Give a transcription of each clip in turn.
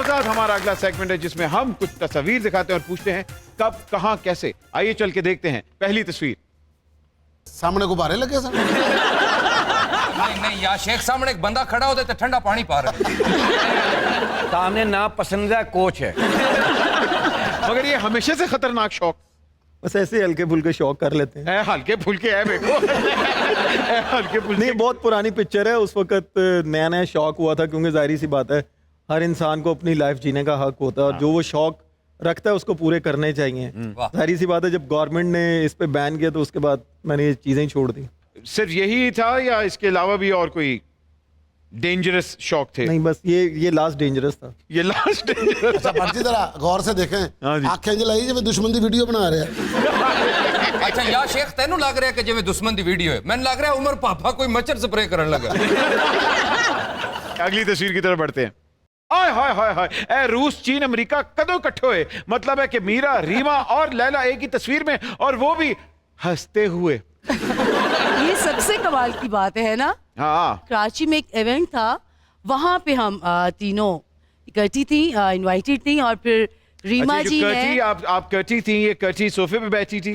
आजाद हमारा अगला सेगमेंट है जिसमें हम कुछ तस्वीर दिखाते हैं और पूछते हैं कब, कहां, कैसे। आइए चल के देखते हैं पहली तस्वीर। सामने गुब्बारे लगे सर? नहीं यार शेख, सामने एक बंदा खड़ा होता है ठंडा पानी पा रहा है। सामने ना पसंदीदा कोच है। मगर ये हमेशा से खतरनाक शौक, बस ऐसे हल्के फुल्के शौक कर लेते हैं। हल्के फुल्के है मेरे को। हल्के फुल्के नहीं, बहुत पुरानी पिक्चर है। उस वक्त नया नया शौक हुआ था, क्योंकि जाहिर सी बात है हर इंसान को अपनी लाइफ जीने का हक होता है और जो वो शौक रखता है उसको पूरे करने चाहिए। जाहिर सी बात है जब गवर्नमेंट ने इस पे बैन किया तो उसके बाद मैंने ये चीजें ही छोड़ दी। सिर्फ यही था या इसके अलावा भी और कोई डेंजरस शौक थे? नहीं, बस ये लास्ट डेंजरस था। ये लास्ट डेंजरस। अच्छा भट्टी जरा गौर से देखें, आंखें जलाई जब दुश्मन की वीडियो बना रहे हैं। अच्छा यार शेख, तेनू लग रहा है कि जिਵੇਂ दुश्मन दी वीडियो है, मैंने लग रहा है उमर पापा कोई मच्छर स्प्रे करने लगा। अगली तस्वीर की तरफ बढ़ते हैं। आय हाय हाय हाय, ए रूस चीन अमेरिका कदों इकट्ठे हुए। मतलब है कि मीरा, रीमा और लैला एक ही तस्वीर में, और वो भी हंसते हुए। ये सबसे कमाल की बात है ना। हाँ, कराची में एक इवेंट था, वहां पे हम तीनों इकट्ठी थी, इनवाइटेड थी, और फिर रीमा अच्छा, जी कर्टी, ने, आप कर्टी थी, ये कर्टी सोफे पे बैठी थी।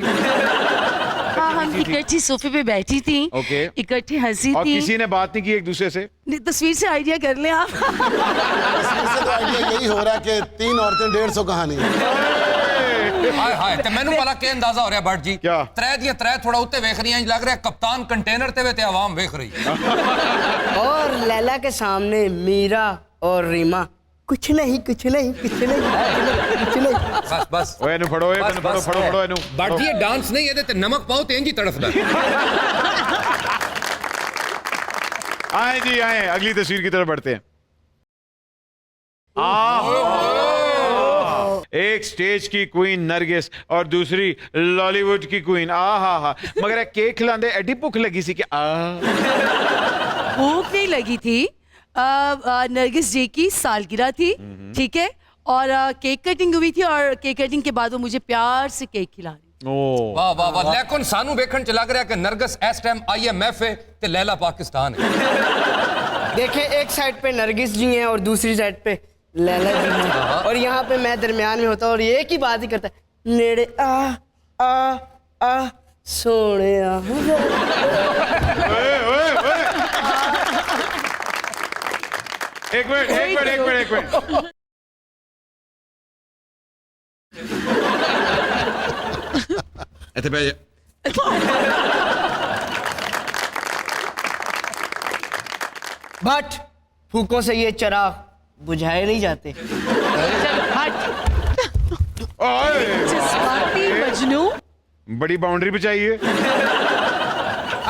हाँ हम इकट्ठी सोफे पे बैठी थी, ओके। इकट्ठी हंसी और थी। किसी ने बात नहीं की एक दूसरे से? तस्वीर से आइडिया कर लें आप। तस्वीर से तो आइडिया यही हो रहा है कि 3 औरतें 150 कहानी। हाय हाय, ते मैनू वाला के अंदाजा हो रहा भट्ट जी? क्या? त्रै दियां त्रै थोड़ा उत्ते वेख रही हैं, लग रहा है कप्तान कंटेनर ते वे ते आवाम वेख रही है। और लैला के सामने मीरा और रीमा कुछ नहीं कुछ नहीं कुछ नहीं कुछ नहीं। बस बस ओए नु फड़ो, ए तनु फड़ो फड़ो फड़ो एनु। भट्ट जी ये डांस नहीं है, ते नमक पाओ ते इंजी तड़फदा। आए जी आए, अगली तस्वीर की तरफ बढ़ते हैं। एक स्टेज की क्वीन नरगिस और दूसरी लॉलीवुड की क्वीन। हा मगर केक खिलांदे एडी भुख लगी सी कि भूख नहीं लगी थी। नरगिस जी की सालगिरह थी, ठीक है, और केक कटिंग हुई थी, और केक कटिंग के बाद वो मुझे प्यार से केक खिला रही। वाह वाह वाह, लेकिन सानू वेखण च लग रहा है कि नरगिस इस टाइम IMF है ते लैला पाकिस्तान है। देखे एक साइड पे नरगिस जी हैं और दूसरी साइड पे लैला जी हैं, और यहाँ पे मैं दरमियान में होता हूँ और एक ही बात ही करता है, नेड़े आ सोने आ। एक मिनट। ऐसे पे बट फूकों से ये चराग बुझाए नहीं जाते। जज्बाती मजनू। बड़ी बाउंड्री बचाई है।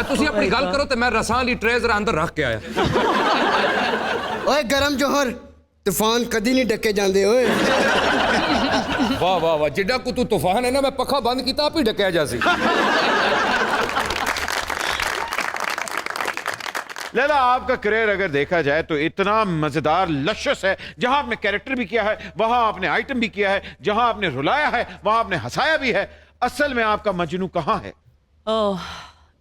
तुसी अपनी गल करो ते मैं रसां वाली ट्रे जरा अंदर रख के आया। ओए गरम जोहर, तूफान कदी नहीं डके जाते। ओए वाह वाह वाह, जिड्डा को तू तूफान है ना, मैं पखा बंद किया आप ही डकया जासी। लैला, आपका करियर अगर देखा जाए तो इतना मजेदार लशस है। जहां आपने कैरेक्टर भी किया है, वहां आपने आइटम भी किया है, जहां आपने रुलाया है वहां आपने हंसाया भी है। असल में आपका मजनू कहां है? ओह,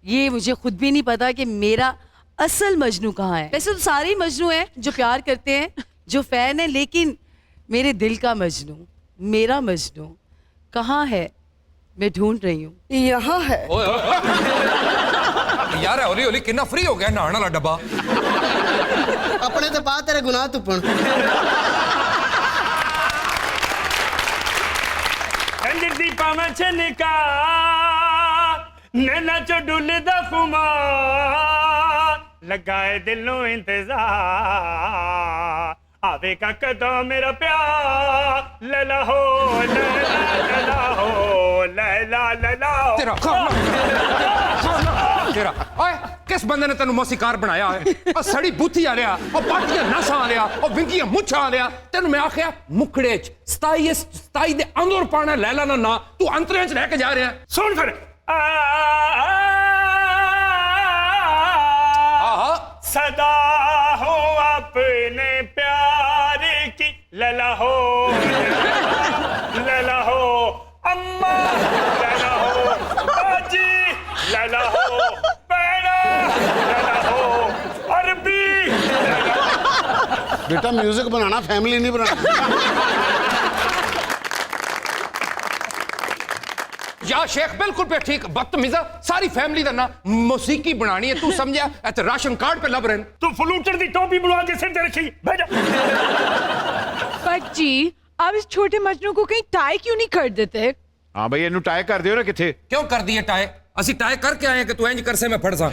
ये मुझे खुद भी नहीं पता कि मेरा असल मजनू कहाँ है। वैसे तो सारे ही मजनू हैं जो प्यार करते हैं, जो फैन है, लेकिन मेरे दिल का मजनू, मेरा मजनू कहाँ है, मैं ढूंढ रही हूँ। यहाँ है। यार होली होली कितना फ्री हो गया नहाने वाला डब्बा। अपने तो पा तेरे गुनाह तुपन। दी पावा छनका नैना चो डुलदा खुमार, लगाए दिलों इंतजार, आवेगा कदों मेरा प्यार। लैला हो लैला हो लैला लैला हो। तेरा ओए किस बंदे ने तेन मौसीकार बनाया है? और सड़ी बूथी आ लिया, और पाटियां नसा आ लिया, और विंगियां मुच्छा आ लिया। तेन मैं आखिया मुखड़े च 27 दे अंदर पाना लैला ना तू अंतरे च लेके जा रहा है। सुन फिर सदा हो अपने प्यार की। लैला हो लैला हो अम्मा, लैला हो बाजी, लैला हो बेड़ा, लैला हो अरबी। बेटा बेटा म्यूजिक बनाना, फैमिली नहीं बनाना। या शेख बिल्कुल पे ठीक, बदतमीजा सारी फैमिली का ना मौसीकी बनानी है, तू समझा? ऐसे राशन कार्ड पे लब रहे तू फ्लूटर दी टोपी बुलवा के सिर ते रखी, भेजा। बट जी आप इस छोटे मजनू को कहीं टाई क्यों नहीं कर देते? हाँ भाई, इन्हू टाई कर दियो ना किथे। क्यों कर दिए टाई? असि टाई करके आए कि तू इंज कर से मैं फड़ सा।